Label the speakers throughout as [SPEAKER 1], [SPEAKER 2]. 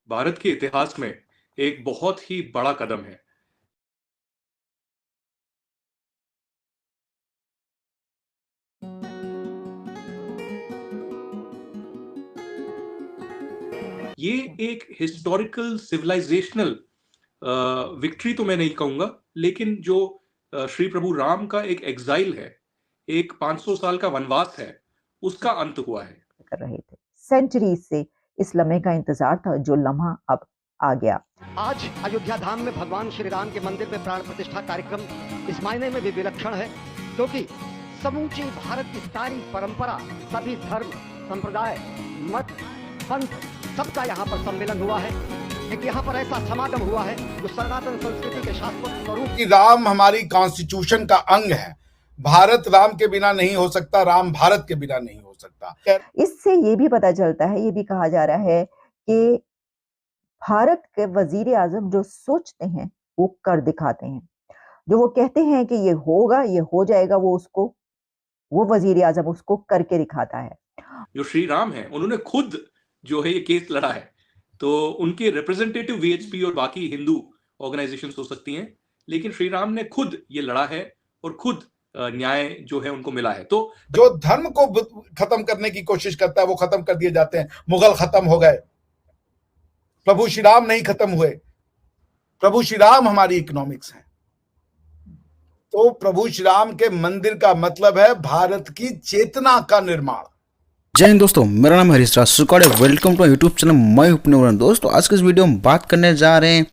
[SPEAKER 1] भारत के इतिहास में एक बहुत ही बड़ा कदम है। ये एक हिस्टोरिकल सिविलाइजेशनल विक्ट्री तो मैं नहीं कहूंगा, लेकिन जो श्री प्रभु राम का एक एग्जाइल है, एक 500 साल का वनवास है, उसका अंत हुआ है।
[SPEAKER 2] कर रहे थे सेंचुरी से इस लम्हे का इंतजार था, जो लम्हा अब आ गया।
[SPEAKER 3] आज अयोध्या धाम में भगवान श्री राम के मंदिर में प्राण प्रतिष्ठा कार्यक्रम इस मायने में भी विलक्षण है क्योंकि समूची भारत की सारी परंपरा, सभी धर्म, संप्रदाय, मत, पंथ, सबका यहाँ पर सम्मेलन हुआ है। एक यहाँ पर ऐसा समागम हुआ है जो सनातन संस्कृति के शाश्वत स्वरूप।
[SPEAKER 4] राम हमारी कॉन्स्टिट्यूशन का अंग है। भारत राम के बिना नहीं हो सकता, राम भारत के बिना नहीं हो सकता।
[SPEAKER 2] इससे ये भी पता चलता है, ये भी कहा जा रहा है कि भारत के वजीर आजम जो सोचते हैं वो कर दिखाते हैं। जो वो कहते हैं कि ये होगा, ये हो जाएगा, वो वजीर आजम उसको करके दिखाता है।
[SPEAKER 1] जो श्री राम है, उन्होंने खुद जो है ये केस लड़ा है, तो उनके रिप्रेजेंटेटिव वीएचपी और बाकी हिंदू ऑर्गेनाइजेशन हो सकती हैं, लेकिन श्री राम ने खुद ये लड़ा है और खुद न्याय जो है उनको मिला है। तो
[SPEAKER 4] जो धर्म को खत्म करने की कोशिश करता है वो खत्म कर दिए जाते हैं। मुगल खत्म हो गए, प्रभु श्री राम नहीं खत्म हुए। प्रभु श्री राम हमारी इकोनॉमिक्स है। तो प्रभु श्री राम के मंदिर का मतलब है भारत की चेतना का निर्माण।
[SPEAKER 5] जय हिंद दोस्तों, मेरा नाम है हरीश राज सुकाड़े। वेलकम टू यूट्यूब चैनल मैं उपनिवरण। दोस्तों आज के इस वीडियो में बात करने जा रहे हैं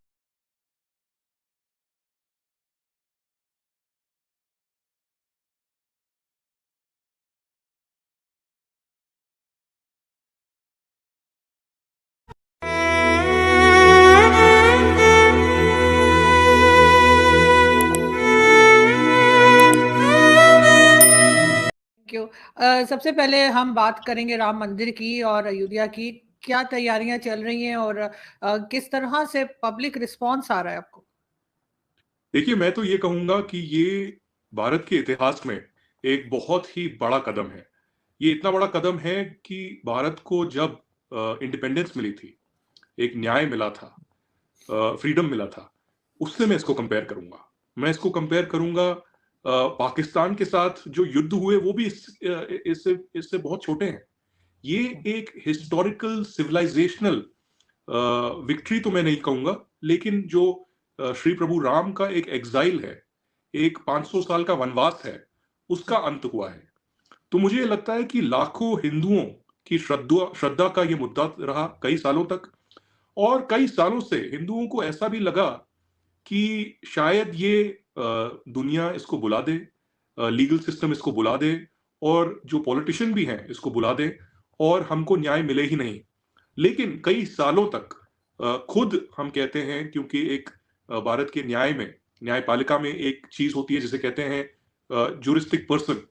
[SPEAKER 6] सबसे पहले हम बात करेंगे राम मंदिर की और अयोध्या की। क्या तैयारियां चल रही हैं और किस तरह से पब्लिक रिस्पांस आ रहा है आपको?
[SPEAKER 1] देखिए, मैं तो ये कहूंगा कि ये भारत के इतिहास में एक बहुत ही बड़ा कदम है। ये इतना बड़ा कदम है कि भारत को जब इंडिपेंडेंस मिली थी, एक न्याय मिला था, फ्रीडम मिला था, उससे मैं इसको कंपेयर करूंगा। मैं इसको कंपेयर करूंगा पाकिस्तान के साथ जो युद्ध हुए, वो भी इससे बहुत छोटे हैं। ये एक हिस्टोरिकल सिविलाइजेशनल विक्ट्री तो मैं नहीं कहूंगा, लेकिन जो श्री प्रभु राम का एक एग्जाइल है, एक 500 साल का वनवास है, उसका अंत हुआ है। तो मुझे ये लगता है कि लाखों हिंदुओं की श्रद्धा का ये मुद्दा रहा कई सालों तक, और कई सालों से हिंदुओं को ऐसा भी लगा कि शायद ये दुनिया इसको बुला दे, लीगल सिस्टम इसको बुला दे, और जो पॉलिटिशियन भी हैं इसको बुला दे, और हमको न्याय मिले ही नहीं। लेकिन कई सालों तक खुद हम कहते हैं, क्योंकि एक भारत के न्याय में, न्यायपालिका में एक चीज होती है जिसे कहते हैं जुरिस्टिक पर्सन,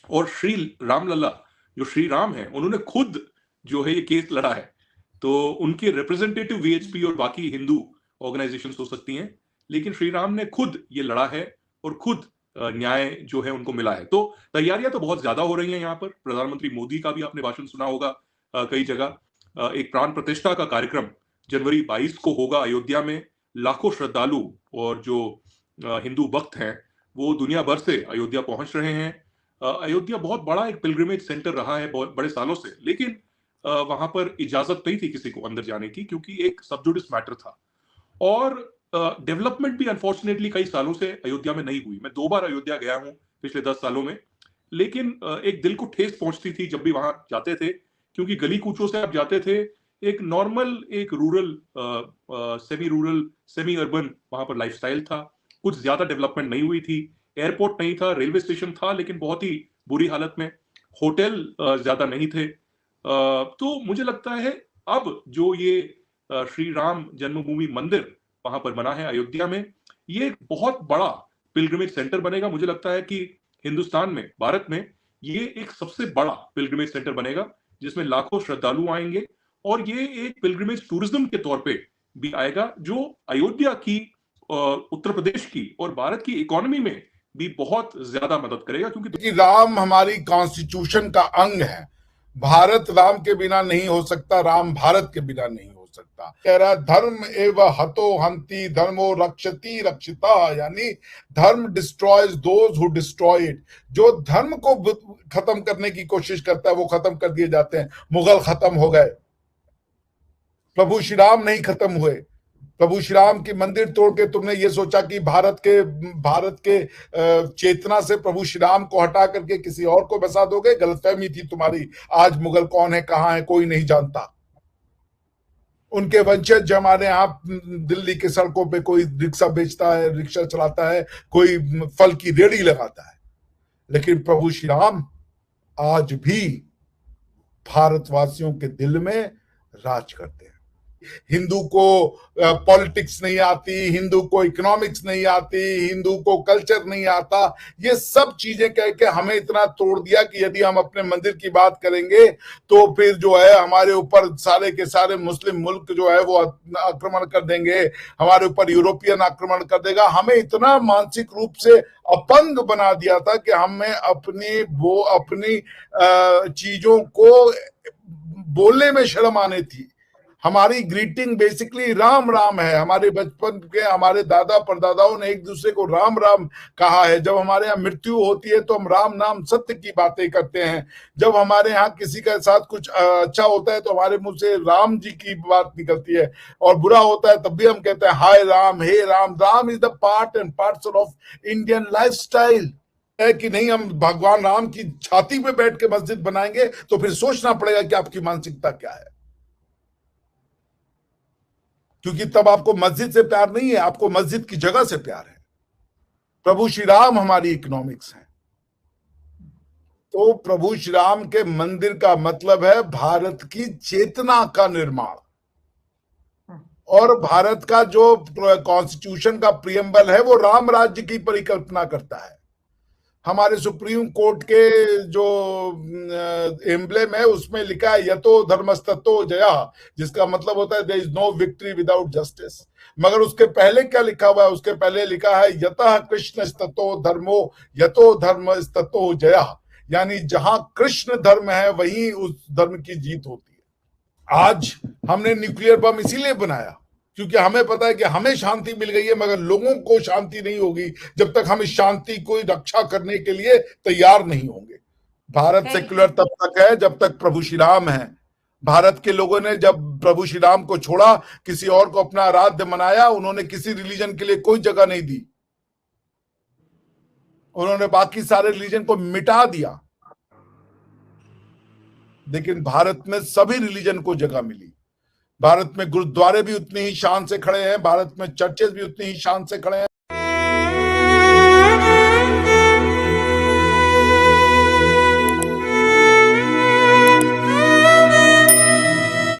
[SPEAKER 1] और श्री रामलला जो श्री राम है, उन्होंने खुद जो है ये केस लड़ा है। तो उनके रिप्रेजेंटेटिव वीएचपी और बाकी हिंदू ऑर्गेनाइजेशन हो सकती हैं, लेकिन श्री राम ने खुद ये लड़ा है और खुद न्याय जो है उनको मिला है। तो तैयारियां तो बहुत ज्यादा हो रही हैं यहाँ पर। प्रधानमंत्री मोदी का भी आपने भाषण सुना होगा कई जगह। एक प्राण प्रतिष्ठा का कार्यक्रम जनवरी 22 को होगा अयोध्या में। लाखों श्रद्धालु और जो हिंदू भक्त हैं वो दुनिया भर से अयोध्या पहुंच रहे हैं। अयोध्या बहुत बड़ा एक पिलग्रिमेज सेंटर रहा है बहुत बड़े सालों से, लेकिन वहां पर इजाजत नहीं थी किसी को अंदर जाने की, क्योंकि एक सब जुडिस मैटर था। और डेवलपमेंट भी अनफॉर्चुनेटली कई सालों से अयोध्या में नहीं हुई। मैं 2 बार अयोध्या गया हूं पिछले 10 सालों में, लेकिन एक दिल को ठेस पहुंचती थी जब भी वहां जाते थे, क्योंकि गली कूचों से आप जाते थे, एक नॉर्मल, एक rural, semi rural, semi urban वहां पर लाइफस्टाइल था। कुछ ज्यादा डेवलपमेंट नहीं हुई थी। एयरपोर्ट नहीं था, रेलवे स्टेशन था लेकिन बहुत ही बुरी हालत में, होटल ज्यादा नहीं थे। तो मुझे लगता है अब जो ये श्री राम जन्मभूमि मंदिर वहां पर बना है अयोध्या में, ये एक बहुत बड़ा पिलग्रिमेज सेंटर बनेगा। मुझे लगता है कि हिंदुस्तान में, भारत में, ये एक सबसे बड़ा पिलग्रिमेज सेंटर बनेगा जिसमें लाखों श्रद्धालु आएंगे, और ये एक पिलग्रिमेज टूरिज्म के तौर पे भी आएगा, जो अयोध्या की, उत्तर प्रदेश की और भारत की इकोनॉमी में भी बहुत ज्यादा मदद करेगा। क्योंकि
[SPEAKER 4] राम हमारी कॉन्स्टिट्यूशन का अंग है। भारत राम के बिना नहीं हो सकता, राम भारत के बिना नहीं हो सकता। सकता। कह रहा धर्म एव हतो हंति धर्मो रक्षति रक्षिता, यानी धर्म destroys those who destroy it. जो धर्म को खत्म करने की कोशिश करता है वो खत्म कर दिए जाते हैं। मुगल खत्म हो गए, प्रभु श्री राम नहीं खत्म हुए। प्रभु श्री राम की मंदिर तोड़ के तुमने ये सोचा कि भारत के चेतना से प्रभु श्री राम को हटा करके किसी और को बसा दोगे। गलतफहमी थी तुम्हारी। आज मुगल कौन है, कहां है, कोई नहीं जानता। उनके वंशज हमारे यहाँ दिल्ली के सड़कों पे कोई रिक्शा बेचता है, रिक्शा चलाता है, कोई फल की रेहड़ी लगाता है, लेकिन प्रभु श्री राम आज भी भारतवासियों के दिल में राज करते हैं। हिंदू को पॉलिटिक्स नहीं आती, हिंदू को इकोनॉमिक्स नहीं आती, हिंदू को कल्चर नहीं आता, ये सब चीजें कह के हमें इतना तोड़ दिया कि यदि हम अपने मंदिर की बात करेंगे तो फिर जो है हमारे ऊपर सारे के सारे मुस्लिम मुल्क जो है वो आक्रमण कर देंगे, हमारे ऊपर यूरोपियन आक्रमण कर देगा। हमें इतना मानसिक रूप से अपंग बना दिया था कि हमें अपनी चीजों को बोलने में शर्म आने थी। हमारी ग्रीटिंग बेसिकली राम राम है। हमारे बचपन के हमारे दादा परदादाओं ने एक दूसरे को राम राम कहा है। जब हमारे यहाँ मृत्यु होती है तो हम राम नाम सत्य की बातें करते हैं। जब हमारे यहाँ किसी के साथ कुछ अच्छा होता है तो हमारे मुंह से राम जी की बात निकलती है, और बुरा होता है तब भी हम कहते हैं हाय राम, हे Ram. Ram is the part and parcel of Indian lifestyle है कि नहीं। हम भगवान राम की छाती पे बैठ के मस्जिद बनाएंगे तो फिर सोचना पड़ेगा कि आपकी मानसिकता क्या है, क्योंकि तब आपको मस्जिद से प्यार नहीं है, आपको मस्जिद की जगह से प्यार है। प्रभु श्री राम हमारी इकोनॉमिक्स है। तो प्रभु श्री राम के मंदिर का मतलब है भारत की चेतना का निर्माण, और भारत का जो कॉन्स्टिट्यूशन का प्रियम्बल है वो राम राज्य की परिकल्पना करता है। हमारे सुप्रीम कोर्ट के जो एम्ब्लेम है उसमें लिखा है यतो धर्मस्ततो जया, जिसका मतलब होता है there is no victory without justice. मगर उसके पहले क्या लिखा हुआ है? उसके पहले लिखा है यतः कृष्ण स्ततो धर्मो यतो धर्म स्ततो जया, यानी जहां कृष्ण धर्म है वहीं उस धर्म की जीत होती है। आज हमने न्यूक्लियर बम इसीलिए बनाया क्योंकि हमें पता है कि हमें शांति मिल गई है, मगर लोगों को शांति नहीं होगी जब तक हम इस शांति को रक्षा करने के लिए तैयार नहीं होंगे। भारत सेक्युलर तब तक है जब तक प्रभु श्री राम है। भारत के लोगों ने जब प्रभु श्री राम को छोड़ा, किसी और को अपना आराध्य बनाया, उन्होंने किसी रिलीजन के लिए कोई जगह नहीं दी, उन्होंने बाकी सारे रिलीजन को मिटा दिया। लेकिन भारत में सभी रिलीजन को जगह मिली। भारत में गुरुद्वारे भी उतनी ही शान से खड़े हैं, भारत में चर्चेस भी उतनी ही शान से खड़े हैं।